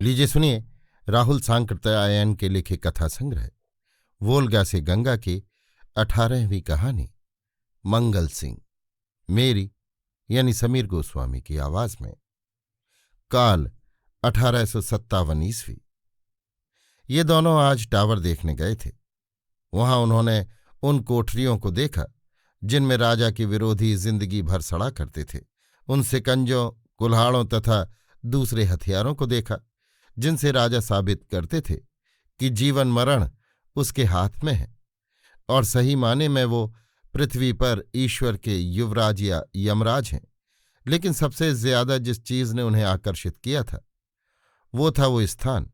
लीजिए सुनिए राहुल सांकृत्यायन के लिखे कथा संग्रह वोल्गा से गंगा की 18वीं कहानी मंगल सिंह, मेरी यानी समीर गोस्वामी की आवाज में। काल 1857 ईस्वी। ये दोनों आज टावर देखने गए थे। वहां उन्होंने उन कोठरियों को देखा जिनमें राजा के विरोधी जिंदगी भर सड़ा करते थे, उन सिकंजों, कुल्हाड़ों तथा दूसरे हथियारों को देखा जिनसे राजा साबित करते थे कि जीवन मरण उसके हाथ में है और सही माने में वो पृथ्वी पर ईश्वर के युवराज या यमराज हैं। लेकिन सबसे ज्यादा जिस चीज ने उन्हें आकर्षित किया था वो था वो स्थान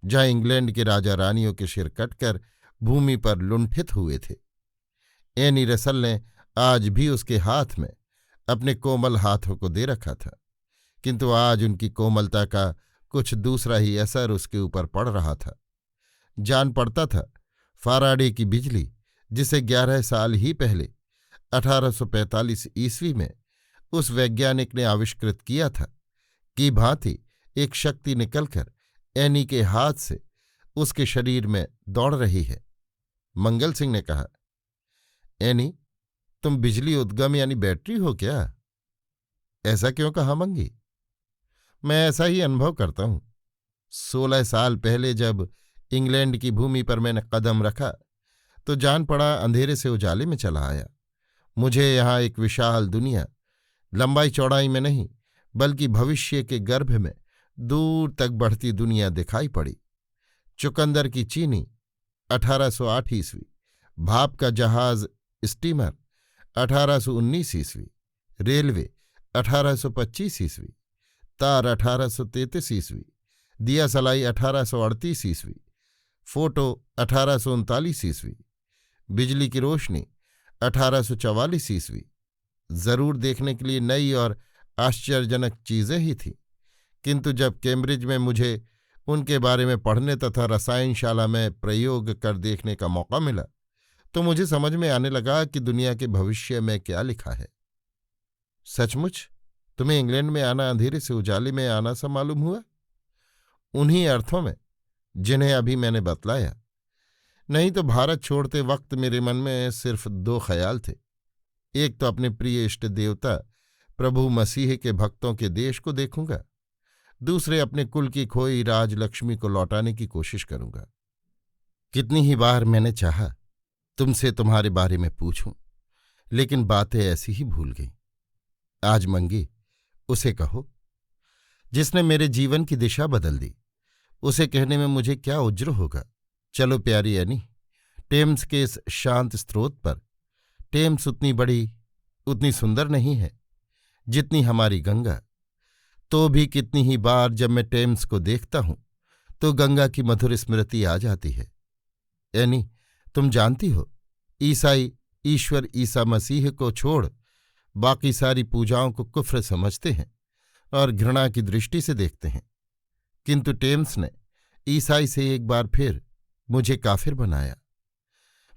जहां इंग्लैंड के राजा रानियों के सिर कटकर भूमि पर लुंठित हुए थे। एनी रसल ने आज भी उसके हाथ में अपने कोमल हाथों को दे रखा था, किंतु आज उनकी कोमलता का कुछ दूसरा ही असर उसके ऊपर पड़ रहा था। जान पड़ता था फाराडे की बिजली, जिसे 11 साल ही पहले 1845 ईस्वी में उस वैज्ञानिक ने आविष्कृत किया था, की भांति एक शक्ति निकलकर एनी के हाथ से उसके शरीर में दौड़ रही है। मंगल सिंह ने कहा, एनी, तुम बिजली उद्गम यानी बैटरी हो क्या? ऐसा क्यों कहा मंगी? मैं ऐसा ही अनुभव करता हूं। 16 साल पहले जब इंग्लैंड की भूमि पर मैंने कदम रखा तो जान पड़ा अंधेरे से उजाले में चला आया। मुझे यहाँ एक विशाल दुनिया, लंबाई चौड़ाई में नहीं बल्कि भविष्य के गर्भ में दूर तक बढ़ती दुनिया दिखाई पड़ी। चुकंदर की चीनी 1808 ईस्वी, भाप का जहाज स्टीमर 1819 ईस्वी, रेलवे 1825 ईस्वी, तार 1833 ईस्वी, दिया सलाई 1838 ईस्वी, फोटो 1839 ईस्वी, बिजली की रोशनी 1844 ईस्वी। जरूर देखने के लिए नई और आश्चर्यजनक चीजें ही थीं, किंतु जब कैम्ब्रिज में मुझे उनके बारे में पढ़ने तथा रसायनशाला में प्रयोग कर देखने का मौका मिला तो मुझे समझ में आने लगा कि दुनिया के भविष्य में क्या लिखा है। सचमुच तुम्हें इंग्लैंड में आना अंधेरे से उजाले में आना सा मालूम हुआ? उन्हीं अर्थों में जिन्हें अभी मैंने बतलाया। नहीं तो भारत छोड़ते वक्त मेरे मन में सिर्फ 2 ख्याल थे। एक तो अपने प्रिय इष्ट देवता प्रभु मसीह के भक्तों के देश को देखूंगा, दूसरे अपने कुल की खोई राजलक्ष्मी को लौटाने की कोशिश करूंगा। कितनी ही बार मैंने चाहा तुमसे तुम्हारे बारे में पूछूं, लेकिन बातें ऐसी ही भूल गई। आज मंगी, उसे कहो जिसने मेरे जीवन की दिशा बदल दी। उसे कहने में मुझे क्या उज्र होगा। चलो प्यारी एनी, टेम्स के इस शांत स्रोत पर। टेम्स उतनी बड़ी, उतनी सुंदर नहीं है जितनी हमारी गंगा। तो भी कितनी ही बार जब मैं टेम्स को देखता हूं तो गंगा की मधुर स्मृति आ जाती है। एनी, तुम जानती हो ईसाई ईश्वर ईसा मसीह को छोड़ बाकी सारी पूजाओं को कुफ्र समझते हैं और घृणा की दृष्टि से देखते हैं, किंतु टेम्स ने ईसाई से एक बार फिर मुझे काफिर बनाया।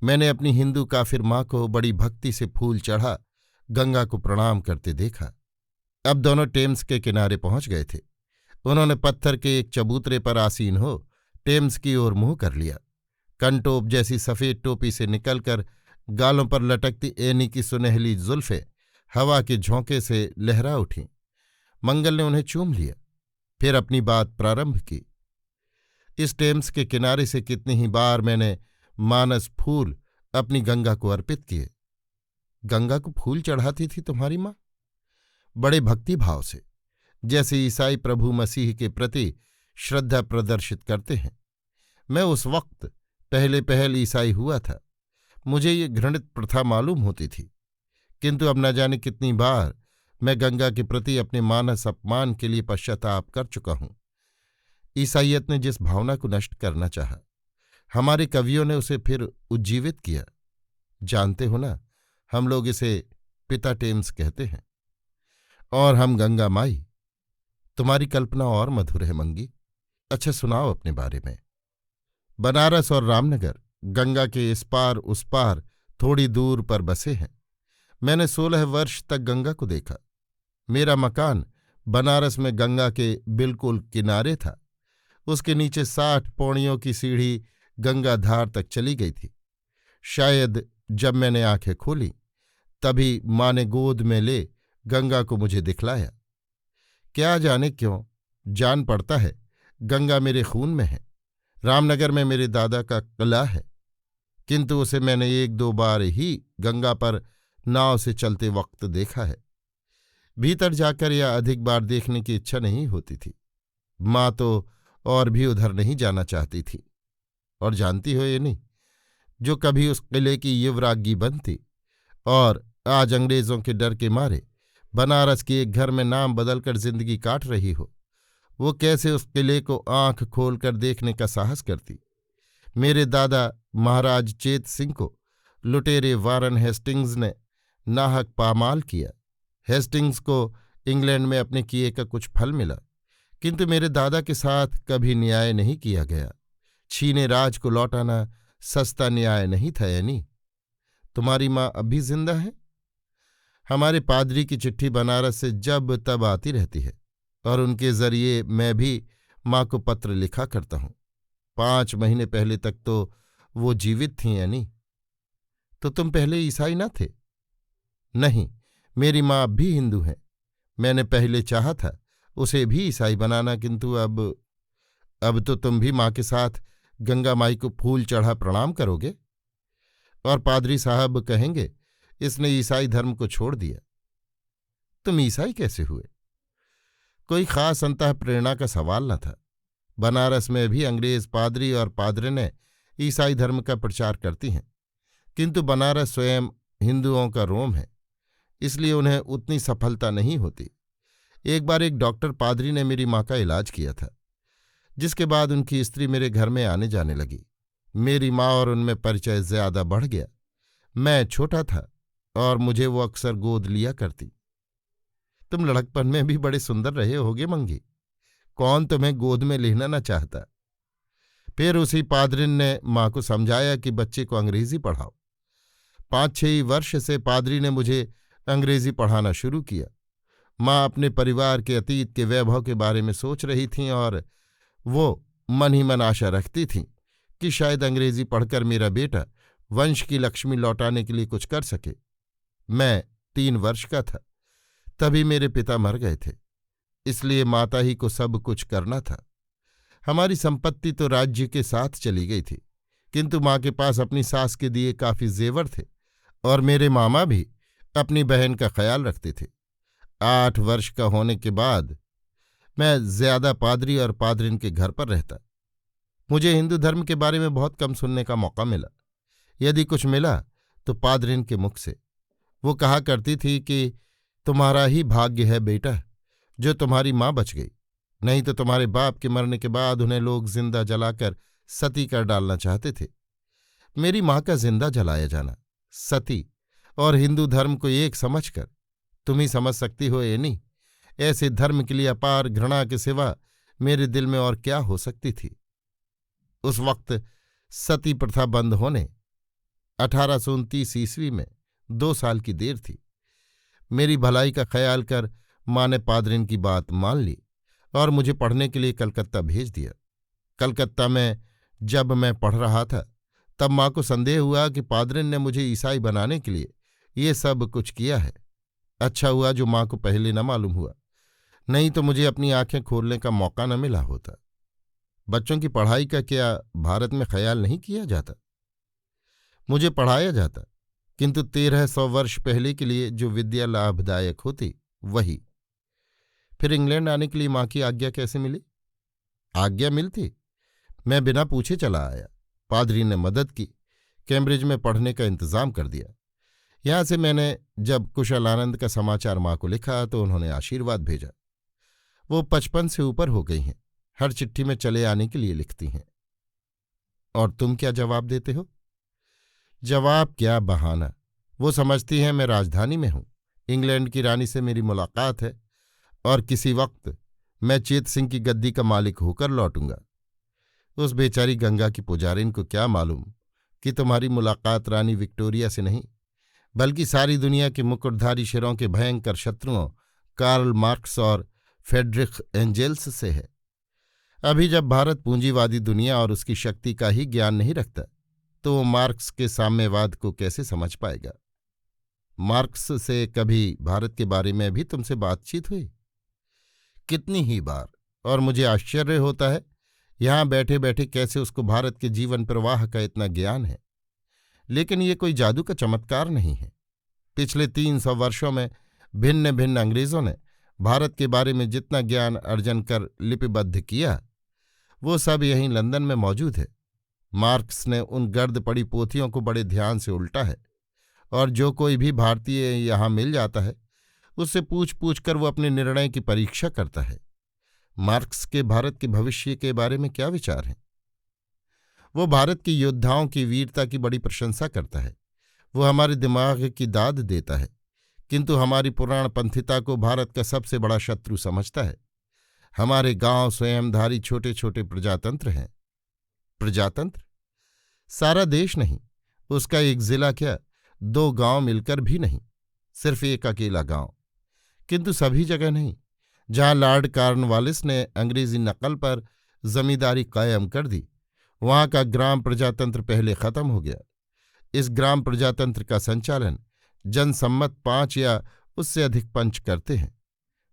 मैंने अपनी हिंदू काफिर माँ को बड़ी भक्ति से फूल चढ़ा गंगा को प्रणाम करते देखा। अब दोनों टेम्स के किनारे पहुंच गए थे। उन्होंने पत्थर के एक चबूतरे पर आसीन हो टेम्स की ओर मुंह कर लिया। कंटोप जैसी सफेद टोपी से निकलकर गालों पर लटकती एनी की सुनहली जुल्फें हवा के झोंके से लहरा उठीं। मंगल ने उन्हें चूम लिया, फिर अपनी बात प्रारंभ की। इस टेम्स के किनारे से कितनी ही बार मैंने मानस फूल अपनी गंगा को अर्पित किए। गंगा को फूल चढ़ाती थी तुम्हारी माँ, बड़े भक्ति भाव से, जैसे ईसाई प्रभु मसीह के प्रति श्रद्धा प्रदर्शित करते हैं। मैं उस वक्त पहले ईसाई हुआ था। मुझे ये घृणित प्रथा मालूम होती थी, किंतु अब न जाने कितनी बार मैं गंगा के प्रति अपने मानस अपमान के लिए पश्चाताप कर चुका हूं। ईसाइयत ने जिस भावना को नष्ट करना चाहा, हमारे कवियों ने उसे फिर उज्जीवित किया। जानते हो ना, हम लोग इसे पिता टेम्स कहते हैं और हम गंगा माई। तुम्हारी कल्पना और मधुर है मंगी। अच्छा सुनाओ अपने बारे में। बनारस और रामनगर गंगा के इस पार उस पार थोड़ी दूर पर बसे हैं। मैंने 16 वर्ष तक गंगा को देखा। मेरा मकान बनारस में गंगा के बिल्कुल किनारे था। उसके नीचे 60 पौड़ियों की सीढ़ी गंगा धार तक चली गई थी। शायद जब मैंने आंखें खोली तभी माँ ने गोद में ले गंगा को मुझे दिखलाया। क्या जाने क्यों जान पड़ता है गंगा मेरे खून में है। रामनगर में मेरे दादा का किला है, किंतु उसे मैंने 1-2 बार ही गंगा पर नाव से चलते वक्त देखा है। भीतर जाकर या अधिक बार देखने की इच्छा नहीं होती थी। माँ तो और भी उधर नहीं जाना चाहती थी। और जानती हो ये नहीं, जो कभी उस किले की युवराज्ञी बनती और आज अंग्रेजों के डर के मारे बनारस के एक घर में नाम बदलकर जिंदगी काट रही हो, वो कैसे उस किले को आंख खोलकर देखने का साहस करती। मेरे दादा महाराज चेत सिंह को लुटेरे वारन हेस्टिंग्स ने नाहक पामाल किया। हेस्टिंग्स को इंग्लैंड में अपने किए का कुछ फल मिला, किंतु मेरे दादा के साथ कभी न्याय नहीं किया गया। छीने राज को लौटाना सस्ता न्याय नहीं था। यानी तुम्हारी माँ अब भी जिंदा है? हमारे पादरी की चिट्ठी बनारस से जब तब आती रहती है और उनके जरिए मैं भी माँ को पत्र लिखा करता हूं। 5 महीने पहले तक तो वो जीवित थीं। यानी तो तुम पहले ईसाई न थे? नहीं, मेरी माँ अब भी हिंदू है। मैंने पहले चाहा था उसे भी ईसाई बनाना, किंतु अब तो तुम भी माँ के साथ गंगा माई को फूल चढ़ा प्रणाम करोगे और पादरी साहब कहेंगे इसने ईसाई धर्म को छोड़ दिया। तुम ईसाई कैसे हुए? कोई खास अंतः प्रेरणा का सवाल न था। बनारस में भी अंग्रेज पादरी और पादरिनें ईसाई धर्म का प्रचार करती हैं, किंतु बनारस स्वयं हिंदुओं का रोम है, इसलिए उन्हें उतनी सफलता नहीं होती। एक बार एक डॉक्टर पादरी ने मेरी माँ का इलाज किया था, जिसके बाद उनकी स्त्री मेरे घर में आने जाने लगी। मेरी माँ और उनमें परिचय ज्यादा बढ़ गया। मैं छोटा था और मुझे वो अक्सर गोद लिया करती। तुम लड़कपन में भी बड़े सुंदर रहे होगे मंगी, कौन तुम्हें गोद में लेना न चाहता। फिर उसी पादरिन ने माँ को समझाया कि बच्चे को अंग्रेजी पढ़ाओ। 5-6 वर्ष से पादरी ने मुझे अंग्रेजी पढ़ाना शुरू किया। माँ अपने परिवार के अतीत के वैभव के बारे में सोच रही थीं और वो मन ही मन आशा रखती थीं कि शायद अंग्रेजी पढ़कर मेरा बेटा वंश की लक्ष्मी लौटाने के लिए कुछ कर सके। मैं 3 वर्ष का था, तभी मेरे पिता मर गए थे, इसलिए माता ही को सब कुछ करना था। हमारी संपत्ति तो राज्य के साथ चली गई थी, किंतु माँ के पास अपनी सास के दिए काफी जेवर थे और मेरे मामा भी अपनी बहन का ख्याल रखते थे। 8 वर्ष का होने के बाद मैं ज्यादा पादरी और पादरिन के घर पर रहता। मुझे हिंदू धर्म के बारे में बहुत कम सुनने का मौका मिला। यदि कुछ मिला तो पादरिन के मुख से। वो कहा करती थी कि तुम्हारा ही भाग्य है बेटा जो तुम्हारी माँ बच गई, नहीं तो तुम्हारे बाप के मरने के बाद उन्हें लोग जिंदा जलाकर सती कर डालना चाहते थे। मेरी माँ का जिंदा जलाया जाना, सती और हिंदू धर्म को एक समझकर, तुम ही समझ सकती हो ये नहीं, ऐसे धर्म के लिए अपार घृणा के सिवा मेरे दिल में और क्या हो सकती थी। उस वक्त सती प्रथा बंद होने 1829 ईस्वी में 2 साल की देर थी। मेरी भलाई का ख्याल कर माँ ने पादरिन की बात मान ली और मुझे पढ़ने के लिए कलकत्ता भेज दिया। कलकत्ता में जब मैं पढ़ रहा था तब माँ को संदेह हुआ कि पादरिन ने मुझे ईसाई बनाने के लिए ये सब कुछ किया है। अच्छा हुआ जो माँ को पहले न मालूम हुआ, नहीं तो मुझे अपनी आंखें खोलने का मौका न मिला होता। बच्चों की पढ़ाई का क्या भारत में ख्याल नहीं किया जाता? मुझे पढ़ाया जाता, किंतु 1300 वर्ष पहले के लिए जो विद्या लाभदायक होती वही। फिर इंग्लैंड आने के लिए माँ की आज्ञा कैसे मिली? आज्ञा मिलती, मैं बिना पूछे चला आया। पादरी ने मदद की, कैम्ब्रिज में पढ़ने का इंतजाम कर दिया। यहां से मैंने जब कुशल आनंद का समाचार माँ को लिखा तो उन्होंने आशीर्वाद भेजा। वो 55 से ऊपर हो गई हैं, हर चिट्ठी में चले आने के लिए लिखती हैं। और तुम क्या जवाब देते हो? जवाब क्या, बहाना। वो समझती हैं मैं राजधानी में हूं, इंग्लैंड की रानी से मेरी मुलाकात है और किसी वक्त मैं चेत सिंह की गद्दी का मालिक होकर लौटूंगा। उस बेचारी गंगा की पुजारिन को क्या मालूम कि तुम्हारी मुलाकात रानी विक्टोरिया से नहीं, बल्कि सारी दुनिया के मुकुटधारी शिरों के भयंकर शत्रुओं कार्ल मार्क्स और फ्रेडरिख एंजेल्स से है। अभी जब भारत पूंजीवादी दुनिया और उसकी शक्ति का ही ज्ञान नहीं रखता तो वो मार्क्स के साम्यवाद को कैसे समझ पाएगा। मार्क्स से कभी भारत के बारे में भी तुमसे बातचीत हुई? कितनी ही बार, और मुझे आश्चर्य होता है यहां बैठे बैठे कैसे उसको भारत के जीवन प्रवाह का इतना ज्ञान है। लेकिन ये कोई जादू का चमत्कार नहीं है। पिछले 300 वर्षों में भिन्न भिन्न अंग्रेजों ने भारत के बारे में जितना ज्ञान अर्जन कर लिपिबद्ध किया वो सब यहीं लंदन में मौजूद है। मार्क्स ने उन गर्द पड़ी पोथियों को बड़े ध्यान से उल्टा है, और जो कोई भी भारतीय यहाँ मिल जाता है उससे पूछ पूछ कर वो अपने निर्णय की परीक्षा करता है। मार्क्स के भारत के भविष्य के बारे में क्या विचार हैं? वो भारत के योद्धाओं की वीरता की बड़ी प्रशंसा करता है। वो हमारे दिमाग की दाद देता है, किंतु हमारी पुराणपंथिता को भारत का सबसे बड़ा शत्रु समझता है। हमारे गांव स्वयंधारी छोटे छोटे प्रजातंत्र हैं। प्रजातंत्र? सारा देश नहीं, उसका एक जिला क्या, 2 गांव मिलकर भी नहीं, सिर्फ एक अकेला गांव। किंतु सभी जगह नहीं। जहां लॉर्ड कॉर्नवालिस ने अंग्रेजी नकल पर जमींदारी कायम कर दी वहां का ग्राम प्रजातंत्र पहले खत्म हो गया। इस ग्राम प्रजातंत्र का संचालन जनसम्मत 5 या उससे अधिक पंच करते हैं।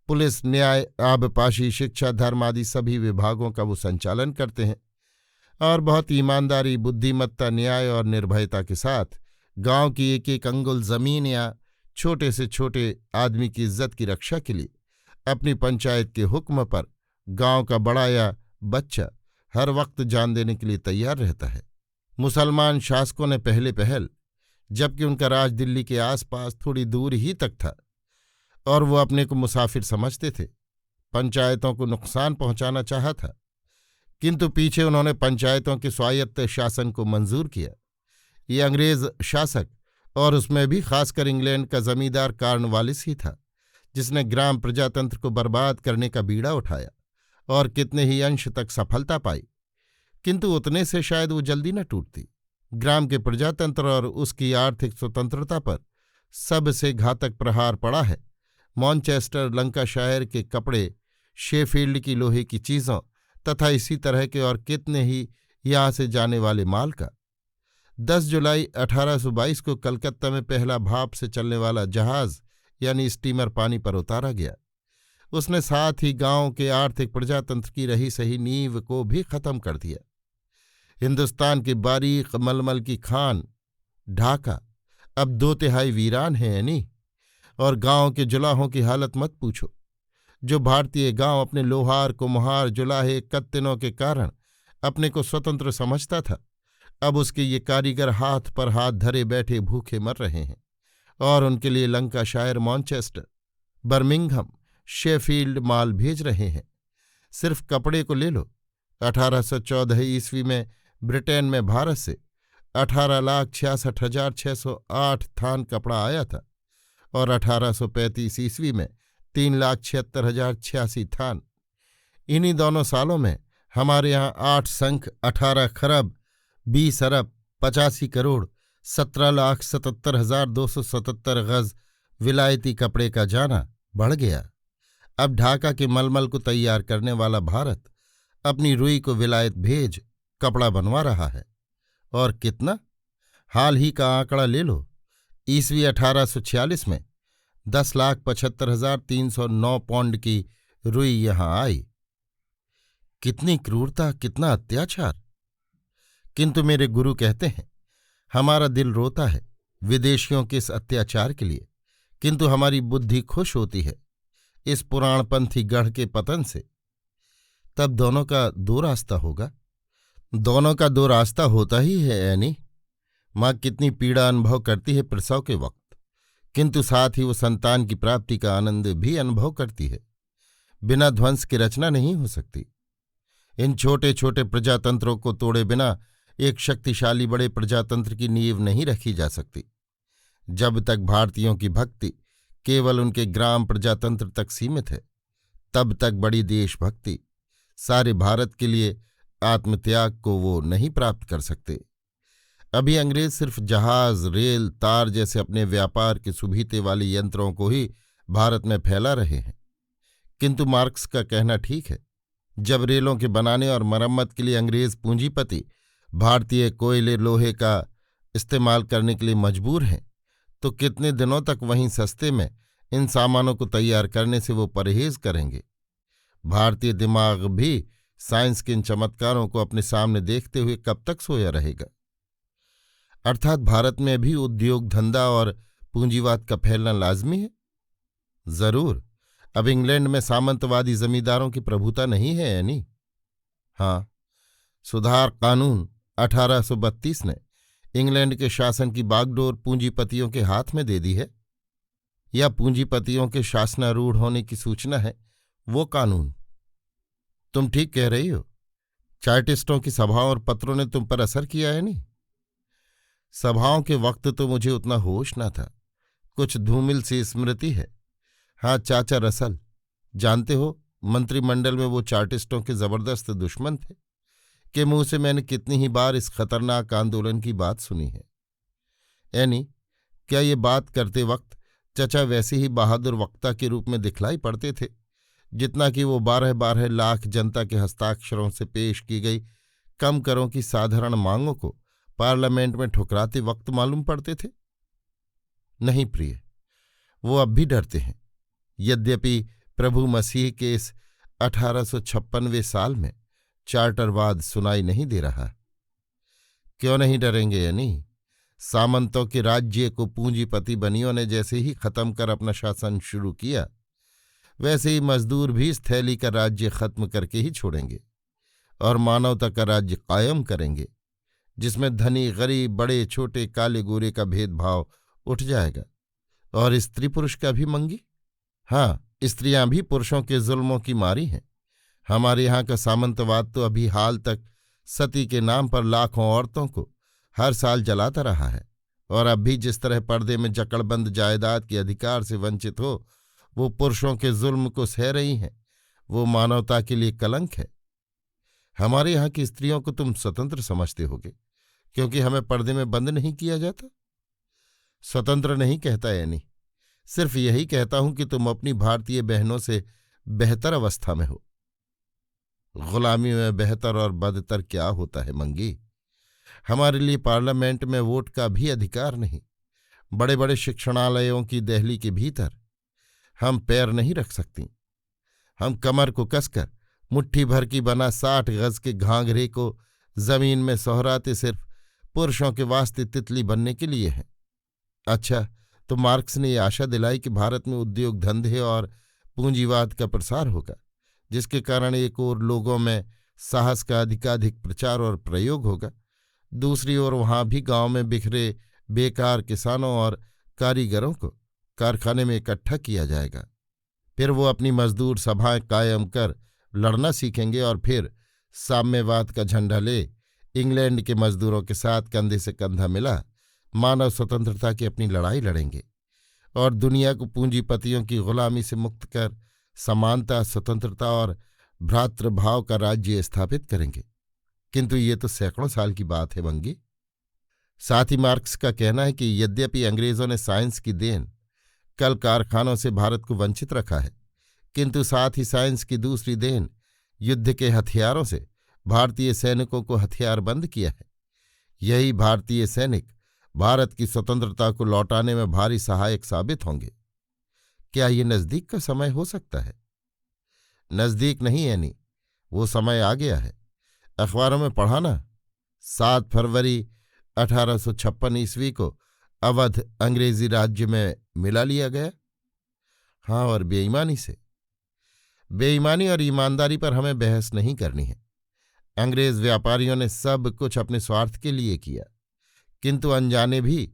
पुलिस, न्याय, आबपाशी, शिक्षा, धर्म आदि सभी विभागों का वो संचालन करते हैं और बहुत ईमानदारी, बुद्धिमत्ता, न्याय और निर्भयता के साथ गांव की एक एक अंगुल जमीन या छोटे से छोटे आदमी की इज्जत की रक्षा के लिए अपनी पंचायत के हुक्म पर गांव का बड़ा या बच्चा हर वक्त जान देने के लिए तैयार रहता है। मुसलमान शासकों ने पहले पहल, जबकि उनका राज दिल्ली के आसपास थोड़ी दूर ही तक था और वो अपने को मुसाफिर समझते थे, पंचायतों को नुकसान पहुंचाना चाहा था, किंतु पीछे उन्होंने पंचायतों के स्वायत्त शासन को मंजूर किया। ये अंग्रेज शासक, और उसमें भी खासकर इंग्लैंड का जमींदार कॉर्नवालिस ही था जिसने ग्राम प्रजातंत्र को बर्बाद करने का बीड़ा उठाया और कितने ही अंश तक सफलता पाई, किंतु उतने से शायद वो जल्दी न टूटती। ग्राम के प्रजातंत्र और उसकी आर्थिक स्वतंत्रता पर सबसे घातक प्रहार पड़ा है मॉन्चेस्टर, लंकाशायर के कपड़े, शेफील्ड की लोहे की चीज़ों तथा इसी तरह के और कितने ही यहाँ से जाने वाले माल का। 10 जुलाई 1822 को कलकत्ता में पहला भाप से चलने वाला जहाज यानी स्टीमर पानी पर उतारा गया। उसने साथ ही गांव के आर्थिक प्रजातंत्र की रही सही नींव को भी खत्म कर दिया। हिंदुस्तान के बारीक मलमल की खान ढाका अब 2/3 वीरान है यानी, और गांव के जुलाहों की हालत मत पूछो। जो भारतीय गांव अपने लोहार, कुम्हार, जुलाहे, कत्तिनों के कारण अपने को स्वतंत्र समझता था, अब उसके ये कारीगर हाथ पर हाथ धरे बैठे भूखे मर रहे हैं और उनके लिए लंकाशायर, मॉन्चेस्टर, बर्मिंघम, शेफील्ड माल भेज रहे हैं। सिर्फ कपड़े को ले लो। 1814 ईस्वी में ब्रिटेन में भारत से 18,66,608 थान कपड़ा आया था और 1835 ईस्वी में 3,76,086 थान। इन्हीं दोनों सालों में हमारे यहाँ 8 संख 18 खरब 20 अरब 85 करोड़ 17,77,277 गज विलायती कपड़े का जाना बढ़ गया। अब ढाका के मलमल को तैयार करने वाला भारत अपनी रुई को विलायत भेज कपड़ा बनवा रहा है। और कितना? हाल ही का आंकड़ा ले लो। ईस्वी 1846 में 10,75,309 पौंड की रुई यहां आई। कितनी क्रूरता, कितना अत्याचार! किंतु मेरे गुरु कहते हैं हमारा दिल रोता है विदेशियों के इस अत्याचार के लिए, किंतु हमारी बुद्धि खुश होती है इस पुराणपंथी गढ़ के पतन से। तब दोनों का दो रास्ता होगा। दोनों का दो रास्ता होता ही है ऐनी। माँ कितनी पीड़ा अनुभव करती है प्रसव के वक्त, किंतु साथ ही वो संतान की प्राप्ति का आनंद भी अनुभव करती है। बिना ध्वंस की रचना नहीं हो सकती। इन छोटे छोटे प्रजातंत्रों को तोड़े बिना एक शक्तिशाली बड़े प्रजातंत्र की नींव नहीं रखी जा सकती। जब तक भारतीयों की भक्ति केवल उनके ग्राम प्रजातंत्र तक सीमित है, तब तक बड़ी देशभक्ति, सारे भारत के लिए आत्मत्याग को वो नहीं प्राप्त कर सकते। अभी अंग्रेज सिर्फ जहाज, रेल, तार जैसे अपने व्यापार के सुभीते वाले यंत्रों को ही भारत में फैला रहे हैं, किंतु मार्क्स का कहना ठीक है। जब रेलों के बनाने और मरम्मत के लिए अंग्रेज पूंजीपति भारतीय कोयले लोहे का इस्तेमाल करने के लिए मजबूर हैं, तो कितने दिनों तक वहीं सस्ते में इन सामानों को तैयार करने से वो परहेज करेंगे। भारतीय दिमाग भी साइंस के इन चमत्कारों को अपने सामने देखते हुए कब तक सोया रहेगा। अर्थात भारत में भी उद्योग धंधा और पूंजीवाद का फैलना लाजमी है। जरूर, अब इंग्लैंड में सामंतवादी जमींदारों की प्रभुता नहीं है यानी। हाँ, सुधार कानून 1832 ने इंग्लैंड के शासन की बागडोर पूंजीपतियों के हाथ में दे दी है, या पूंजीपतियों के शासनारूढ़ होने की सूचना है वो कानून। तुम ठीक कह रही हो। चार्टिस्टों की सभाओं और पत्रों ने तुम पर असर किया है नहीं? सभाओं के वक्त तो मुझे उतना होश न था, कुछ धूमिल सी स्मृति है। हाँ चाचा रसल, जानते हो मंत्रिमंडल में वो चार्टिस्टों के जबरदस्त दुश्मन थे कि मुंह से मैंने कितनी ही बार इस खतरनाक आंदोलन की बात सुनी है। यानी क्या ये बात करते वक्त चचा वैसे ही बहादुर वक्ता के रूप में दिखलाई पड़ते थे जितना कि वो 12-12 लाख जनता के हस्ताक्षरों से पेश की गई कम करों की साधारण मांगों को पार्लियामेंट में ठुकराते वक्त मालूम पड़ते थे? नहीं प्रिय, वो अब भी डरते हैं। यद्यपि प्रभु मसीह के इस 1856वें साल में चार्टरवाद सुनाई नहीं दे रहा। क्यों नहीं डरेंगे यानी? सामंतों के राज्य को पूंजीपति बनियों ने जैसे ही खत्म कर अपना शासन शुरू किया, वैसे ही मजदूर भी इस थैली का राज्य खत्म करके ही छोड़ेंगे और मानवता का राज्य कायम करेंगे, जिसमें धनी गरीब बड़े छोटे काले गोरे का भेदभाव उठ जाएगा और स्त्री पुरुष का भी मंगी। हाँ, स्त्रियां भी पुरुषों के जुल्मों की मारी हैं। हमारे यहाँ का सामंतवाद तो अभी हाल तक सती के नाम पर लाखों औरतों को हर साल जलाता रहा है, और अब भी जिस तरह पर्दे में जकड़बंद जायदाद के अधिकार से वंचित हो वो पुरुषों के जुल्म को सह रही हैं, वो मानवता के लिए कलंक है। हमारे यहाँ की स्त्रियों को तुम स्वतंत्र समझते होगे क्योंकि हमें पर्दे में बंद नहीं किया जाता। स्वतंत्र नहीं कहता यानी, सिर्फ यही कहता हूं कि तुम अपनी भारतीय बहनों से बेहतर अवस्था में हो। गुलामी में बेहतर और बदतर क्या होता है मंगी? हमारे लिए पार्लियामेंट में वोट का भी अधिकार नहीं। बड़े बड़े शिक्षणालयों की देहली के भीतर हम पैर नहीं रख सकती। हम कमर को कसकर मुट्ठी भर की बना 60 गज के घाघरे को जमीन में सोहराते सिर्फ पुरुषों के वास्ते तितली बनने के लिए हैं। अच्छा, तो मार्क्स ने यह आशा दिलाई कि भारत में उद्योग धंधे और पूंजीवाद का प्रसार होगा, जिसके कारण एक ओर लोगों में साहस का अधिकाधिक प्रचार और प्रयोग होगा, दूसरी ओर वहां भी गांव में बिखरे बेकार किसानों और कारीगरों को कारखाने में इकट्ठा किया जाएगा। फिर वो अपनी मजदूर सभाएं कायम कर लड़ना सीखेंगे और फिर साम्यवाद का झंडा ले इंग्लैंड के मजदूरों के साथ कंधे से कंधा मिला मानव स्वतंत्रता की अपनी लड़ाई लड़ेंगे और दुनिया को पूंजीपतियों की गुलामी से मुक्त कर समानता, स्वतंत्रता और भ्रातृभाव का राज्य स्थापित करेंगे। किंतु ये तो सैकड़ों साल की बात है मंगी। साथ ही मार्क्स का कहना है कि यद्यपि अंग्रेजों ने साइंस की देन कल कारखानों से भारत को वंचित रखा है, किंतु साथ ही साइंस की दूसरी देन युद्ध के हथियारों से भारतीय सैनिकों को हथियारबंद किया है। यही भारतीय सैनिक भारत की स्वतंत्रता को लौटाने में भारी सहायक साबित होंगे। क्या ये नजदीक का समय हो सकता है? नजदीक नहीं यानी, वो समय आ गया है। अखबारों में पढ़ा ना, 7 फरवरी 1856 ईस्वी को अवध अंग्रेजी राज्य में मिला लिया गया। हाँ, और बेईमानी से। बेईमानी और ईमानदारी पर हमें बहस नहीं करनी है। अंग्रेज व्यापारियों ने सब कुछ अपने स्वार्थ के लिए किया, किंतु अनजाने भी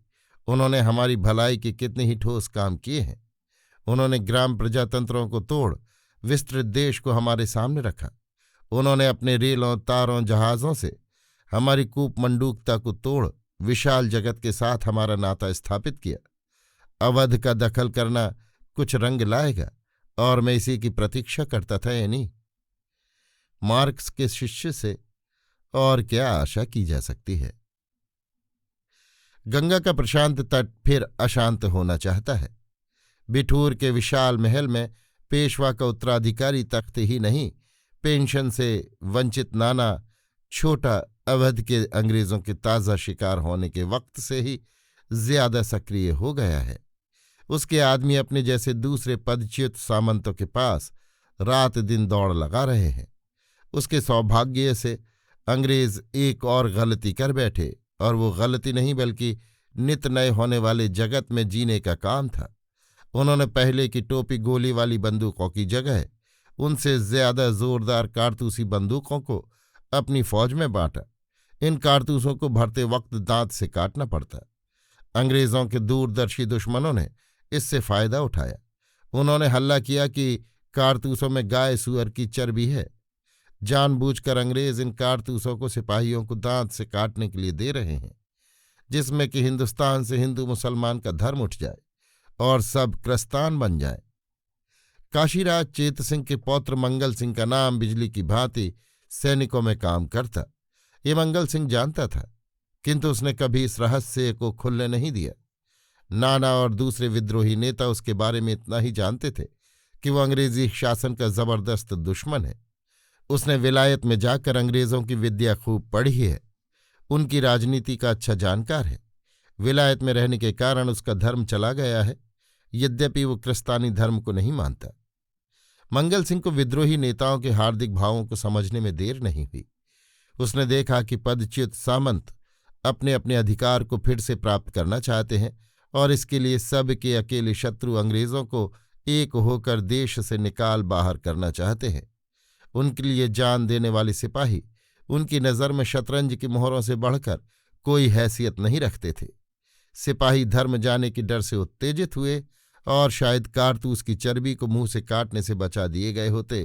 उन्होंने हमारी भलाई के कितने ही ठोस काम किए हैं। उन्होंने ग्राम प्रजातंत्रों को तोड़ विस्तृत देश को हमारे सामने रखा। उन्होंने अपने रेलों, तारों, जहाज़ों से हमारी कूपमंडूकता को तोड़ विशाल जगत के साथ हमारा नाता स्थापित किया। अवध का दखल करना कुछ रंग लाएगा और मैं इसी की प्रतीक्षा करता था यानी। मार्क्स के शिष्य से और क्या आशा की जा सकती है? गंगा का प्रशांत तट फिर अशांत होना चाहता है। बिठूर के विशाल महल में पेशवा का उत्तराधिकारी तख्त ही नहीं, पेंशन से वंचित नाना छोटा अवध के अंग्रेजों के ताज़ा शिकार होने के वक्त से ही ज्यादा सक्रिय हो गया है। उसके आदमी अपने जैसे दूसरे पदच्युत सामंतों के पास रात दिन दौड़ लगा रहे हैं। उसके सौभाग्य से अंग्रेज एक और गलती कर बैठे, और वो गलती नहीं बल्कि नित नए होने वाले जगत में जीने का काम था। उन्होंने पहले की टोपी गोली वाली बंदूकों की जगह उनसे ज्यादा जोरदार कारतूसी बंदूकों को अपनी फौज में बांटा। इन कारतूसों को भरते वक्त दांत से काटना पड़ता। अंग्रेजों के दूरदर्शी दुश्मनों ने इससे फायदा उठाया। उन्होंने हल्ला किया कि कारतूसों में गाय सुअर की चर्बी है। जानबूझकर अंग्रेज इन कारतूसों को सिपाहियों को दांत से काटने के लिए दे रहे हैं, जिसमें कि हिंदुस्तान से हिंदू मुसलमान का धर्म उठ जाए और सब क्रस्तान बन जाए। काशीराज चेत सिंह के पौत्र मंगल सिंह का नाम बिजली की भांति सैनिकों में काम करता। ये मंगल सिंह जानता था, किंतु उसने कभी इस रहस्य को खुलने नहीं दिया। नाना और दूसरे विद्रोही नेता उसके बारे में इतना ही जानते थे कि वो अंग्रेजी शासन का जबरदस्त दुश्मन है। उसने विलायत में जाकर अंग्रेजों की विद्या खूब पढ़ी है, उनकी राजनीति का अच्छा जानकार है। विलायत में रहने के कारण उसका धर्म चला गया है, यद्यपि वो क्रस्तानी धर्म को नहीं मानता। मंगल सिंह को विद्रोही नेताओं के हार्दिक भावों को समझने में देर नहीं हुई। उसने देखा कि पदच्युत सामंत अपने अपने अधिकार को फिर से प्राप्त करना चाहते हैं, और इसके लिए सब के अकेले शत्रु अंग्रेजों को एक होकर देश से निकाल बाहर करना चाहते हैं। उनके लिए जान देने वाले सिपाही उनकी नज़र में शतरंज की मोहरों से बढ़कर कोई हैसियत नहीं रखते थे। सिपाही धर्म जाने के डर से उत्तेजित हुए, और शायद कारतूस की चर्बी को मुंह से काटने से बचा दिए गए होते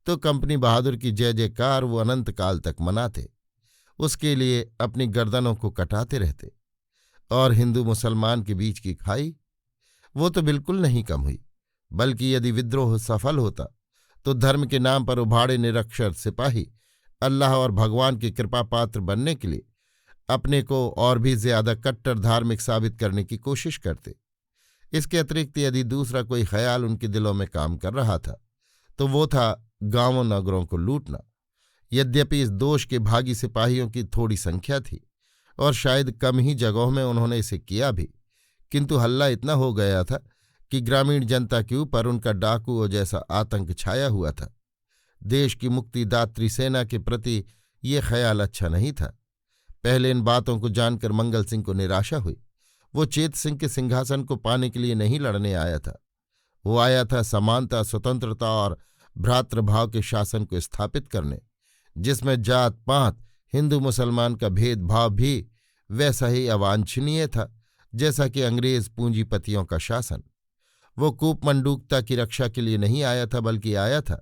तो कंपनी बहादुर की जय जयकार वो अनंत काल तक मनाते। उसके लिए अपनी गर्दनों को कटाते रहते। और हिंदू मुसलमान के बीच की खाई, वो तो बिल्कुल नहीं कम हुई, बल्कि यदि विद्रोह सफल होता तो धर्म के नाम पर उभाड़े निरक्षर सिपाही अल्लाह और भगवान की कृपा पात्र बनने के लिए अपने को और भी ज्यादा कट्टर धार्मिक साबित करने की कोशिश करते। इसके अतिरिक्त यदि दूसरा कोई ख्याल उनके दिलों में काम कर रहा था तो वो था गांवों नगरों को लूटना। यद्यपि इस दोष के भागी सिपाहियों की थोड़ी संख्या थी, और शायद कम ही जगहों में उन्होंने इसे किया भी, किंतु हल्ला इतना हो गया था कि ग्रामीण जनता के ऊपर उनका डाकुओं जैसा आतंक छाया हुआ था। देश की मुक्तिदात्री सेना के प्रति ये ख्याल अच्छा नहीं था। पहले इन बातों को जानकर मंगल सिंह को निराशा हुई। वो चेत सिंह के सिंहासन को पाने के लिए नहीं लड़ने आया था। वो आया था समानता, स्वतंत्रता और भ्रातृभाव के शासन को स्थापित करने, जिसमें जात पात हिंदू मुसलमान का भेदभाव भी वैसा ही अवांछनीय था जैसा कि अंग्रेज पूंजीपतियों का शासन। वो कूपमंडूकता की रक्षा के लिए नहीं आया था, बल्कि आया था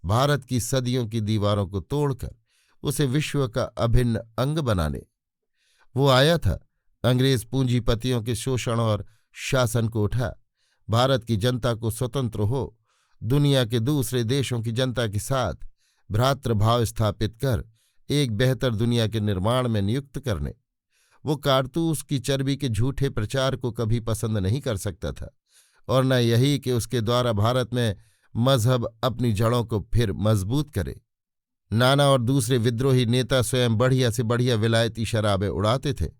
भारत की सदियों की दीवारों को तोड़कर उसे विश्व का अभिन्न अंग बनाने। वो आया था अंग्रेज पूंजीपतियों के शोषण और शासन को उठा भारत की जनता को स्वतंत्र हो दुनिया के दूसरे देशों की जनता के साथ भ्रातृभाव स्थापित कर एक बेहतर दुनिया के निर्माण में नियुक्त करने। वो कारतूस की चर्बी के झूठे प्रचार को कभी पसंद नहीं कर सकता था, और न यही कि उसके द्वारा भारत में मजहब अपनी जड़ों को फिर मजबूत करे। नाना और दूसरे विद्रोही नेता स्वयं बढ़िया से बढ़िया विलायती शराबें उड़ाते थे,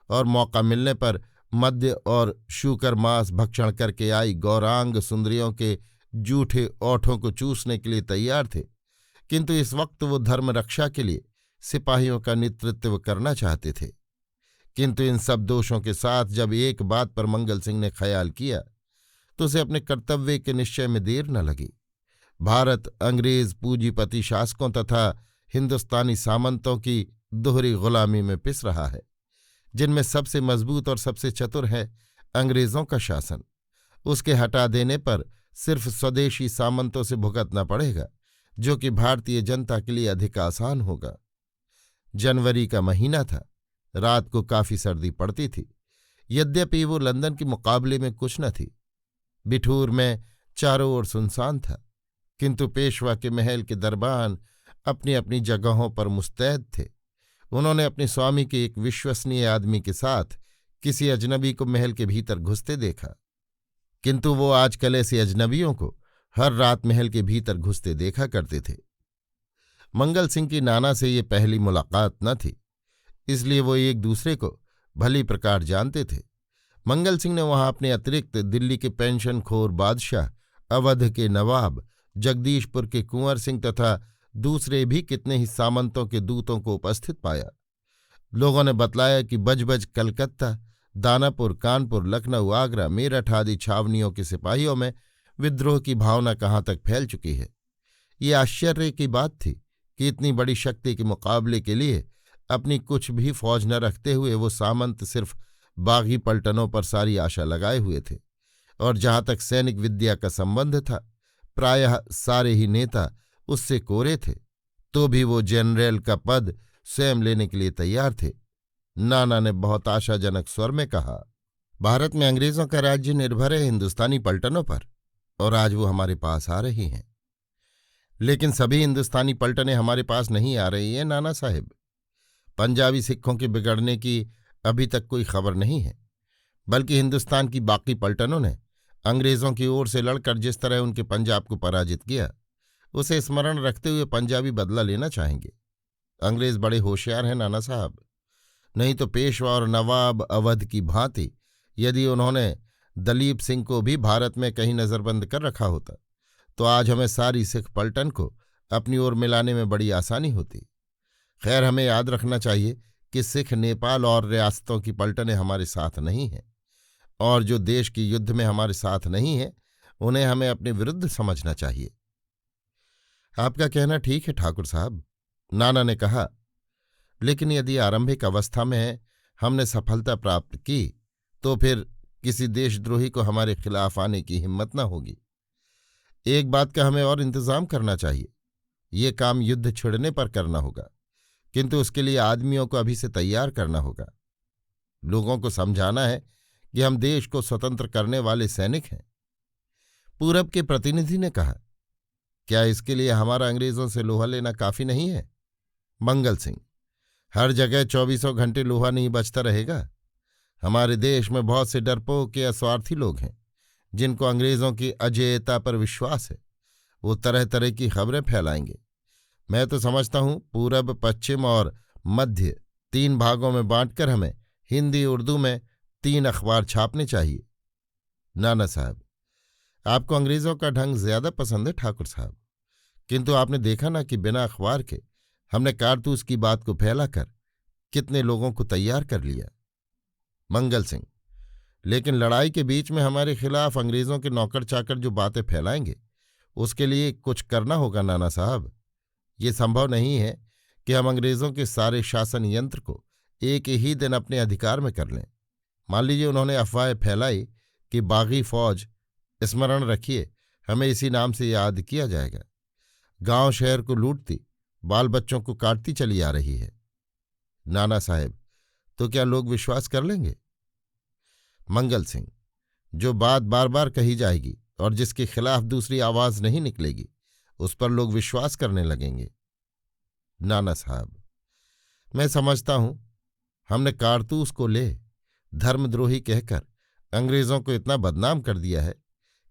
और मौका मिलने पर मद्य और शूकर मांस भक्षण करके आई गौरांग सुंदरियों के जूठे ओठों को चूसने के लिए तैयार थे। किंतु इस वक्त वो धर्म रक्षा के लिए सिपाहियों का नेतृत्व करना चाहते थे। किंतु इन सब दोषों के साथ जब एक बात पर मंगल सिंह ने ख्याल किया तो उसे अपने कर्तव्य के निश्चय में देर न लगी। भारत अंग्रेज पूंजीपति शासकों तथा हिंदुस्तानी सामंतों की दोहरी गुलामी में पिस रहा है, जिनमें सबसे मजबूत और सबसे चतुर है अंग्रेजों का शासन। उसके हटा देने पर सिर्फ स्वदेशी सामंतों से भुगतना पड़ेगा, जो कि भारतीय जनता के लिए अधिक आसान होगा। जनवरी का महीना था। रात को काफी सर्दी पड़ती थी, यद्यपि वो लंदन के मुकाबले में कुछ न थी। बिठूर में चारों ओर सुनसान था, किंतु पेशवा के महल के दरबान अपनी अपनी जगहों पर मुस्तैद थे। उन्होंने अपने स्वामी के एक विश्वसनीय आदमी के साथ किसी अजनबी को महल के भीतर घुसते देखा, किंतु वो आजकल ऐसे अजनबियों को हर रात महल के भीतर घुसते देखा करते थे। मंगल सिंह की नाना से ये पहली मुलाकात न थी, इसलिए वो एक दूसरे को भली प्रकार जानते थे। मंगल सिंह ने वहां अपने अतिरिक्त दिल्ली के पेंशनखोर बादशाह, अवध के नवाब, जगदीशपुर के कुंवर सिंह तथा दूसरे भी कितने ही सामंतों के दूतों को उपस्थित पाया। लोगों ने बतलाया कि बजबज, कलकत्ता, दानापुर, कानपुर, लखनऊ, आगरा, मेरठ आदि छावनियों के सिपाहियों में विद्रोह की भावना कहाँ तक फैल चुकी है। ये आश्चर्य की बात थी कि इतनी बड़ी शक्ति के मुकाबले के लिए अपनी कुछ भी फौज न रखते हुए वो सामंत सिर्फ बागी पलटनों पर सारी आशा लगाए हुए थे, और जहां तक सैनिक विद्या का संबंध था प्रायः सारे ही नेता उससे कोरे थे, तो भी वो जनरल का पद स्वयं लेने के लिए तैयार थे। नाना ने बहुत आशाजनक स्वर में कहा, भारत में अंग्रेजों का राज्य निर्भर है हिंदुस्तानी पलटनों पर, और आज वो हमारे पास आ रही हैं। लेकिन सभी हिंदुस्तानी पलटनें हमारे पास नहीं आ रही हैं नाना साहिब। पंजाबी सिखों के बिगड़ने की अभी तक कोई खबर नहीं है, बल्कि हिंदुस्तान की बाकी पलटनों ने अंग्रेजों की ओर से लड़कर जिस तरह उनके पंजाब को पराजित किया, उसे स्मरण रखते हुए पंजाबी बदला लेना चाहेंगे। अंग्रेज बड़े होशियार हैं नाना साहब, नहीं तो पेशवा और नवाब अवध की भांति यदि उन्होंने दलीप सिंह को भी भारत में कहीं नजरबंद कर रखा होता तो आज हमें सारी सिख पलटन को अपनी ओर मिलाने में बड़ी आसानी होती। खैर, हमें याद रखना चाहिए कि सिख नेपाल और रियासतों की पलटनें हमारे साथ नहीं हैं, और जो देश के युद्ध में हमारे साथ नहीं है उन्हें हमें अपने विरुद्ध समझना चाहिए। आपका कहना ठीक है ठाकुर साहब, नाना ने कहा, लेकिन यदि आरंभिक अवस्था में हमने सफलता प्राप्त की तो फिर किसी देशद्रोही को हमारे खिलाफ आने की हिम्मत न होगी। एक बात का हमें और इंतजाम करना चाहिए। ये काम युद्ध छिड़ने पर करना होगा, किंतु उसके लिए आदमियों को अभी से तैयार करना होगा। लोगों को समझाना है कि हम देश को स्वतंत्र करने वाले सैनिक हैं। पूरब के प्रतिनिधि ने कहा, क्या इसके लिए हमारा अंग्रेजों से लोहा लेना काफी नहीं है? मंगल सिंह, हर जगह 24 घंटे लोहा नहीं बचता रहेगा। हमारे देश में बहुत से डरपोक या स्वार्थी लोग हैं जिनको अंग्रेजों की अजेयता पर विश्वास है। वो तरह तरह की खबरें फैलाएंगे। मैं तो समझता हूं पूरब, पश्चिम और मध्य 3 भागों में बांटकर हमें हिंदी उर्दू में 3 अखबार छापने चाहिए। नाना साहब, आपको अंग्रेजों का ढंग ज्यादा पसंद है ठाकुर साहब, किंतु आपने देखा ना कि बिना अखबार के हमने कारतूस की बात को फैलाकर कितने लोगों को तैयार कर लिया। मंगल सिंह, लेकिन लड़ाई के बीच में हमारे खिलाफ अंग्रेजों के नौकर चाकर जो बातें फैलाएंगे उसके लिए कुछ करना होगा नाना साहब। ये संभव नहीं है कि हम अंग्रेजों के सारे शासन यंत्र को एक ही दिन अपने अधिकार में कर लें। मान लीजिए उन्होंने अफवाहें फैलाई कि बागी फौज, स्मरण रखिए हमें इसी नाम से याद किया जाएगा, गांव शहर को लूटती, बाल बच्चों को काटती चली आ रही है। नाना साहब, तो क्या लोग विश्वास कर लेंगे? मंगल सिंह, जो बात बार बार कही जाएगी और जिसके खिलाफ दूसरी आवाज नहीं निकलेगी उस पर लोग विश्वास करने लगेंगे। नाना साहब, मैं समझता हूं हमने कारतूस को ले धर्मद्रोही कहकर अंग्रेजों को इतना बदनाम कर दिया है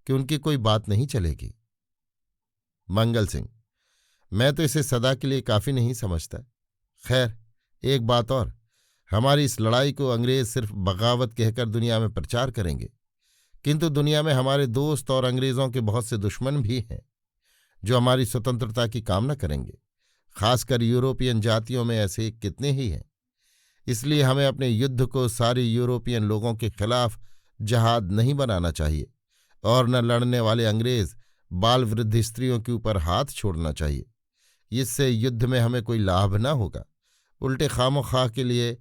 कि उनकी कोई बात नहीं चलेगी। मंगल सिंह, मैं तो इसे सदा के लिए काफी नहीं समझता। खैर, एक बात और, हमारी इस लड़ाई को अंग्रेज सिर्फ बगावत कहकर दुनिया में प्रचार करेंगे, किंतु दुनिया में हमारे दोस्त और अंग्रेजों के बहुत से दुश्मन भी हैं जो हमारी स्वतंत्रता की कामना करेंगे। खासकर यूरोपियन जातियों में ऐसे कितने ही हैं। इसलिए हमें अपने युद्ध को सारे यूरोपियन लोगों के खिलाफ जहाद नहीं बनाना चाहिए और न लड़ने वाले अंग्रेज बाल वृद्ध स्त्रियों के ऊपर हाथ छोड़ना चाहिए। इससे युद्ध में हमें कोई लाभ न होगा, उल्टे खामोखा के लिए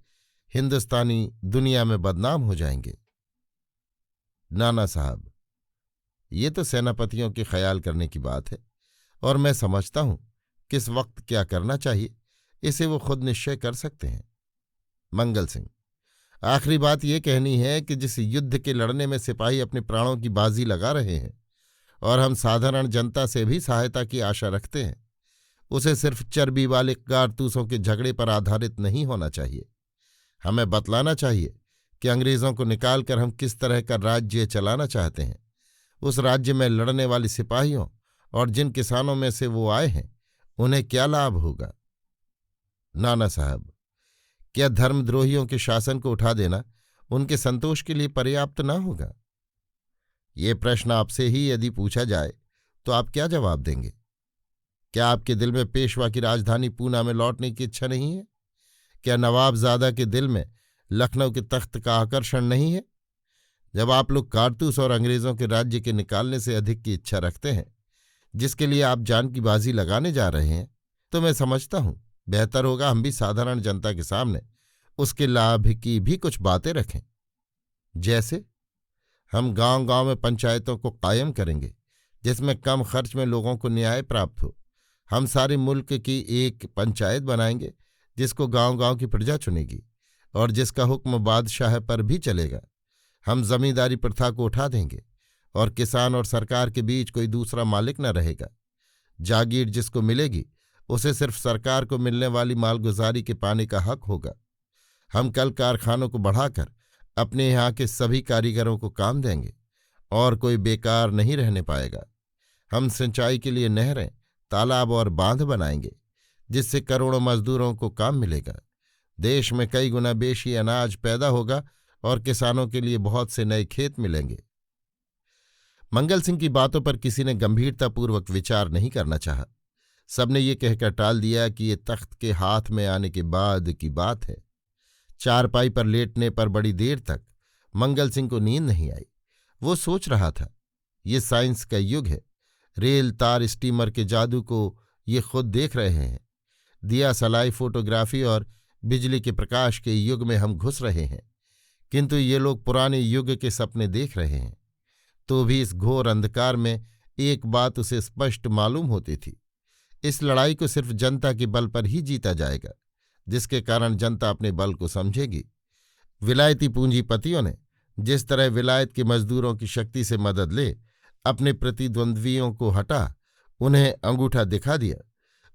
हिंदुस्तानी दुनिया में बदनाम हो जाएंगे। नाना साहब, ये तो सेनापतियों के ख्याल करने की बात है और मैं समझता हूं किस वक्त क्या करना चाहिए इसे वो खुद निश्चय कर सकते हैं। मंगल सिंह, आखिरी बात ये कहनी है कि जिस युद्ध के लड़ने में सिपाही अपने प्राणों की बाजी लगा रहे हैं और हम साधारण जनता से भी सहायता की आशा रखते हैं, उसे सिर्फ चर्बी वाले कारतूसों के झगड़े पर आधारित नहीं होना चाहिए। हमें बतलाना चाहिए कि अंग्रेजों को निकालकर हम किस तरह का राज्य चलाना चाहते हैं। उस राज्य में लड़ने वाले सिपाहियों और जिन किसानों में से वो आए हैं उन्हें क्या लाभ होगा? नाना साहब, क्या धर्मद्रोहियों के शासन को उठा देना उनके संतोष के लिए पर्याप्त न होगा? ये प्रश्न आपसे ही यदि पूछा जाए तो आप क्या जवाब देंगे? क्या आपके दिल में पेशवा की राजधानी पूना में लौटने की इच्छा नहीं है? क्या नवाबजादा के दिल में लखनऊ के तख्त का आकर्षण नहीं है? जब आप लोग कारतूस और अंग्रेजों के राज्य के निकालने से अधिक की इच्छा रखते हैं, जिसके लिए आप जान की बाजी लगाने जा रहे हैं, तो मैं समझता हूं बेहतर होगा हम भी साधारण जनता के सामने उसके लाभ की भी कुछ बातें रखें। जैसे हम गांव-गांव में पंचायतों को कायम करेंगे जिसमें कम खर्च में लोगों को न्याय प्राप्त हो। हम सारे मुल्क की एक पंचायत बनाएंगे जिसको गांव-गांव की प्रजा चुनेगी और जिसका हुक्म बादशाह पर भी चलेगा। हम जमींदारी प्रथा को उठा देंगे और किसान और सरकार के बीच कोई दूसरा मालिक न रहेगा। जागीर जिसको मिलेगी उसे सिर्फ सरकार को मिलने वाली मालगुजारी के पाने का हक होगा। हम कल कारखानों को बढ़ाकर अपने यहाँ के सभी कारीगरों को काम देंगे और कोई बेकार नहीं रहने पाएगा। हम सिंचाई के लिए नहरें, तालाब और बांध बनाएंगे जिससे करोड़ों मजदूरों को काम मिलेगा। देश में कई गुना बेशी अनाज पैदा होगा और किसानों के लिए बहुत से नए खेत मिलेंगे। मंगल सिंह की बातों पर किसी ने गंभीरतापूर्वक विचार नहीं करना चाहा। सबने ये कहकर टाल दिया कि ये तख्त के हाथ में आने के बाद की बात है। चारपाई पर लेटने पर बड़ी देर तक मंगल सिंह को नींद नहीं आई। वो सोच रहा था, ये साइंस का युग है। रेल, तार, स्टीमर के जादू को ये खुद देख रहे हैं। दिया सलाई, फोटोग्राफी और बिजली के प्रकाश के युग में हम घुस रहे हैं, किंतु ये लोग पुराने युग के सपने देख रहे हैं। तो भी इस घोर अंधकार में एक बात उसे स्पष्ट मालूम होती थी, इस लड़ाई को सिर्फ जनता के बल पर ही जीता जाएगा, जिसके कारण जनता अपने बल को समझेगी। विलायती पूंजीपतियों ने जिस तरह विलायत के मजदूरों की शक्ति से मदद ले अपने प्रतिद्वंद्वियों को हटा उन्हें अंगूठा दिखा दिया,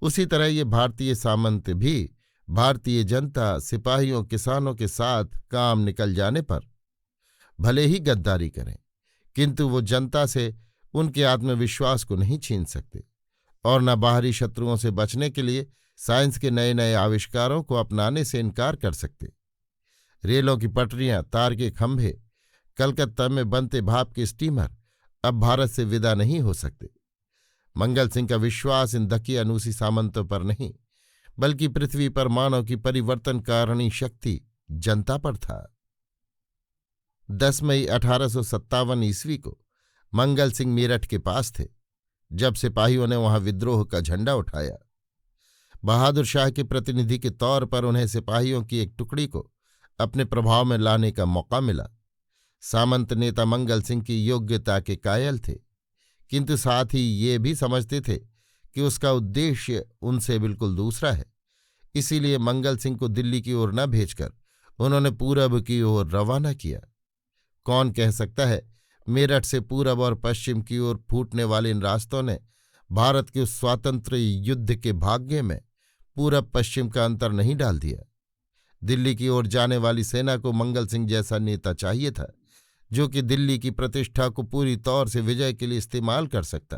उसी तरह ये भारतीय सामंत भी भारतीय जनता, सिपाहियों, किसानों के साथ काम निकल जाने पर भले ही गद्दारी करें, किंतु वो जनता से उनके आत्मविश्वास को नहीं छीन सकते और न बाहरी शत्रुओं से बचने के लिए साइंस के नए नए आविष्कारों को अपनाने से इनकार कर सकते। रेलों की पटरियां, तार के खंभे, कलकत्ता में बनते भाप के स्टीमर अब भारत से विदा नहीं हो सकते। मंगल सिंह का विश्वास इन दकियानूसी सामंतों पर नहीं, बल्कि पृथ्वी पर मानव की परिवर्तनकारिणी शक्ति जनता पर था। 10 मई 1857 ईस्वी को मंगल सिंह मेरठ के पास थे जब सिपाहियों ने वहां विद्रोह का झंडा उठाया। बहादुर शाह के प्रतिनिधि के तौर पर उन्हें सिपाहियों की एक टुकड़ी को अपने प्रभाव में लाने का मौका मिला। सामंत नेता मंगल सिंह की योग्यता के कायल थे, किंतु साथ ही ये भी समझते थे कि उसका उद्देश्य उनसे बिल्कुल दूसरा है। इसीलिए मंगल सिंह को दिल्ली की ओर न भेजकर उन्होंने पूरब की ओर रवाना किया। कौन कह सकता है, मेरठ से पूरब और पश्चिम की ओर फूटने वाले इन रास्तों ने भारत के उस स्वातंत्र्य युद्ध के भाग्य में पूरब पश्चिम का अंतर नहीं डाल दिया। दिल्ली की ओर जाने वाली सेना को मंगल सिंह जैसा नेता चाहिए था, जो कि दिल्ली की प्रतिष्ठा को पूरी तौर से विजय के लिए इस्तेमाल कर सकता।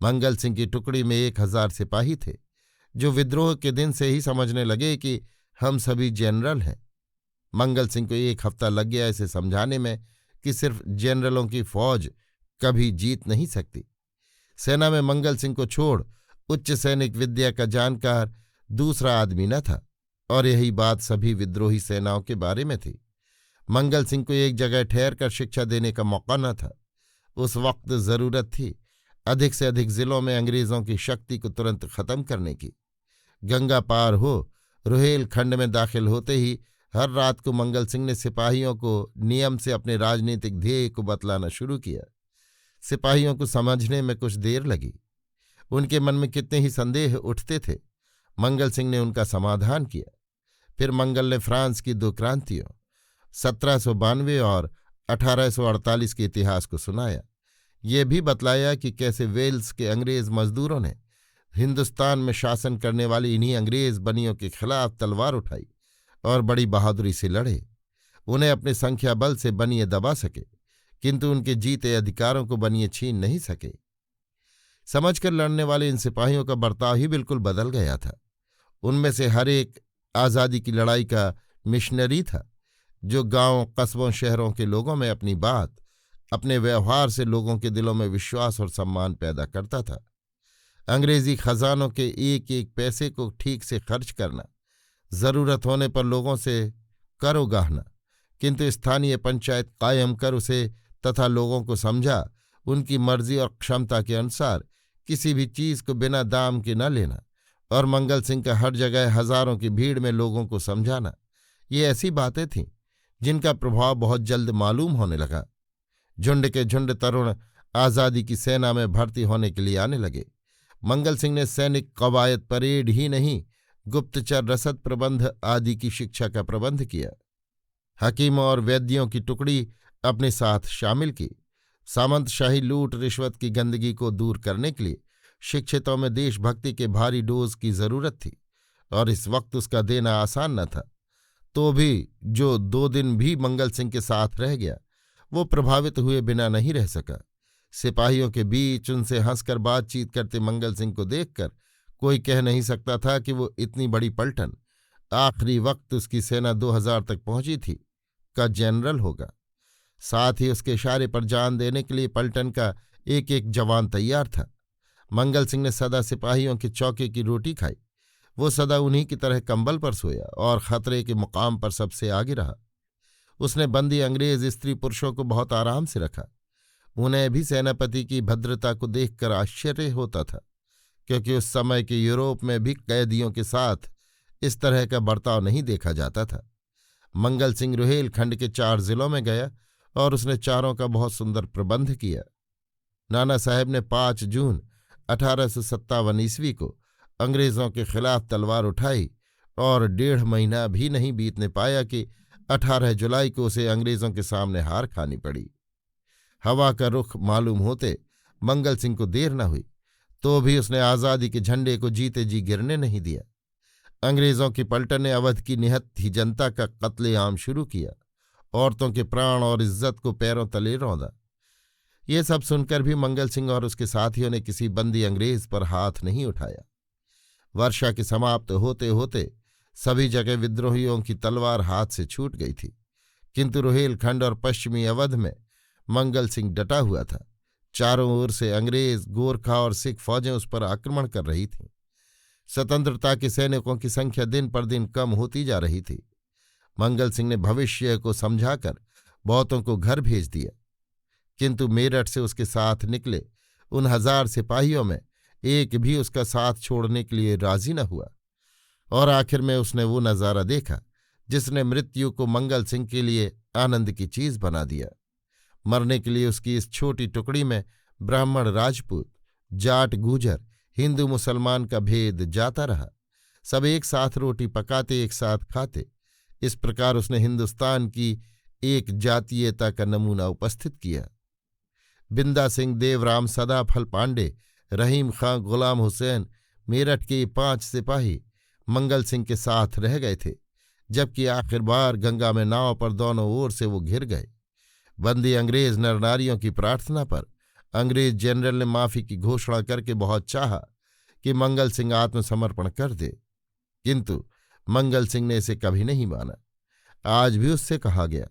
मंगल सिंह की टुकड़ी में 1000 सिपाही थे, जो विद्रोह के दिन से ही समझने लगे कि हम सभी जनरल हैं। मंगल सिंह को 1 हफ्ता लग गया इसे समझाने में कि सिर्फ जनरलों की फौज कभी जीत नहीं सकती। सेना में मंगल सिंह को छोड़ उच्च सैनिक विद्या का जानकार दूसरा आदमी न था, और यही बात सभी विद्रोही सेनाओं के बारे में थी। मंगल सिंह को एक जगह ठहरकर शिक्षा देने का मौका न था। उस वक्त जरूरत थी अधिक से अधिक जिलों में अंग्रेजों की शक्ति को तुरंत खत्म करने की। गंगा पार हो रुहेलखंड में दाखिल होते ही हर रात को मंगल सिंह ने सिपाहियों को नियम से अपने राजनीतिक ध्येय को बतलाना शुरू किया। सिपाहियों को समझने में कुछ देर लगी। उनके मन में कितने ही संदेह उठते थे। मंगल सिंह ने उनका समाधान किया। फिर मंगल ने फ्रांस की 2 क्रांतियों 1792 और 1848 के इतिहास को सुनाया। ये भी बतलाया कि कैसे वेल्स के अंग्रेज मजदूरों ने हिंदुस्तान में शासन करने वाली इन्हीं अंग्रेज बनियों के खिलाफ तलवार उठाई और बड़ी बहादुरी से लड़े। उन्हें अपने संख्या बल से बनिए दबा सके, किंतु उनके जीते अधिकारों को बनिए छीन नहीं सके। समझकर लड़ने वाले इन सिपाहियों का बर्ताव ही बिल्कुल बदल गया था। उनमें से हर एक आज़ादी की लड़ाई का मिशनरी था, जो गांवों, कस्बों, शहरों के लोगों में अपनी बात, अपने व्यवहार से लोगों के दिलों में विश्वास और सम्मान पैदा करता था। अंग्रेजी खजानों के एक एक पैसे को ठीक से खर्च करना, जरूरत होने पर लोगों से कर उगाहना, किंतु स्थानीय पंचायत कायम कर उसे तथा लोगों को समझा उनकी मर्जी और क्षमता के अनुसार किसी भी चीज को बिना दाम के न लेना, और मंगल सिंह का हर जगह हजारों की भीड़ में लोगों को समझाना, ये ऐसी बातें थीं जिनका प्रभाव बहुत जल्द मालूम होने लगा। झुंड के झुंड तरुण आज़ादी की सेना में भर्ती होने के लिए आने लगे। मंगल सिंह ने सैनिक कवायद, परेड ही नहीं, गुप्तचर, रसद प्रबंध आदि की शिक्षा का प्रबंध किया। हकीमों और वैद्यों की टुकड़ी अपने साथ शामिल की। सामंतशाही लूट रिश्वत की गंदगी को दूर करने के लिए शिक्षितों में देशभक्ति के भारी डोज की जरूरत थी, और इस वक्त उसका देना आसान न था। तो भी जो 2 दिन भी मंगल सिंह के साथ रह गया, वो प्रभावित हुए बिना नहीं रह सका। सिपाहियों के बीच उनसे हंसकर बातचीत करते मंगल सिंह को देखकर कोई कह नहीं सकता था कि वो इतनी बड़ी पलटन, आखिरी वक्त उसकी सेना 2000 तक पहुंची थी, का जनरल होगा। साथ ही उसके इशारे पर जान देने के लिए पलटन का एक एक जवान तैयार था। मंगल सिंह ने सदा सिपाहियों के चौके की रोटी खाई। वो सदा उन्हीं की तरह कंबल पर सोया और खतरे के मुकाम पर सबसे आगे रहा। उसने बंदी अंग्रेज स्त्री पुरुषों को बहुत आराम से रखा। उन्हें भी सेनापति की भद्रता को देखकर आश्चर्य होता था, क्योंकि उस समय के यूरोप में भी कैदियों के साथ इस तरह का बर्ताव नहीं देखा जाता था। मंगल सिंह रुहेलखंड के 4 जिलों में गया और उसने चारों का बहुत सुंदर प्रबंध किया। नाना साहब ने 5 जून 1857 ईस्वी को अंग्रेजों के खिलाफ तलवार उठाई, और 1.5 महीना भी नहीं बीतने पाया कि 18 जुलाई को उसे अंग्रेजों के सामने हार खानी पड़ी। हवा का रुख मालूम होते मंगल सिंह को देर न हुई, तो भी उसने आज़ादी के झंडे को जीते जी गिरने नहीं दिया। अंग्रेजों की पलटन ने अवध की निहत्थी जनता का कत्लेआम शुरू किया, औरतों के प्राण और इज्जत को पैरों तले रौंदा। ये सब सुनकर भी मंगल सिंह और उसके साथियों ने किसी बंदी अंग्रेज पर हाथ नहीं उठाया। वर्षा के समाप्त होते होते सभी जगह विद्रोहियों की तलवार हाथ से छूट गई थी, किंतु रुहेलखंड और पश्चिमी अवध में मंगल सिंह डटा हुआ था। चारों ओर से अंग्रेज, गोरखा और सिख फौजें उस पर आक्रमण कर रही थीं। स्वतंत्रता के सैनिकों की संख्या दिन पर दिन कम होती जा रही थी। मंगल सिंह ने भविष्य को समझाकर बहुतों को घर भेज दिया, किंतु मेरठ से उसके साथ निकले उन 1000 सिपाहियों में एक भी उसका साथ छोड़ने के लिए राजी न हुआ। और आखिर में उसने वो नज़ारा देखा जिसने मृत्यु को मंगल सिंह के लिए आनंद की चीज बना दिया। मरने के लिए उसकी इस छोटी टुकड़ी में ब्राह्मण, राजपूत, जाट, गूजर, हिंदू, मुसलमान का भेद जाता रहा। सब एक साथ रोटी पकाते, एक साथ खाते। इस प्रकार उसने हिंदुस्तान की एक जातीयता का नमूना उपस्थित किया। बिंदा सिंह, देवराम, सदाफल पांडे, रहीम खां, गुलाम हुसैन, मेरठ के 5 सिपाही मंगल सिंह के साथ रह गए थे, जबकि आखिर बार गंगा में नाव पर दोनों ओर से वो घिर गए। बंदी अंग्रेज नरनारियों की प्रार्थना पर अंग्रेज जनरल ने माफी की घोषणा करके बहुत चाहा कि मंगल सिंह आत्मसमर्पण कर दे, किंतु मंगल सिंह ने इसे कभी नहीं माना। आज भी उससे कहा गया,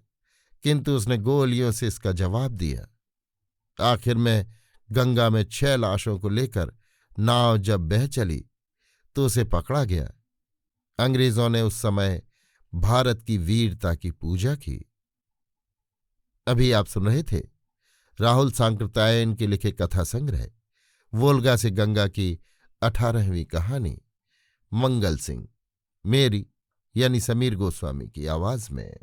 किंतु उसने गोलियों से इसका जवाब दिया। आखिर में गंगा में 6 लाशों को लेकर नाव जब बह चली तो उसे पकड़ा गया। अंग्रेजों ने उस समय भारत की वीरता की पूजा की। अभी आप सुन रहे थे राहुल सांकृत्यायन के लिखे कथा संग्रह वोल्गा से गंगा की 18वीं कहानी मंगल सिंह, मेरी यानी समीर गोस्वामी की आवाज में।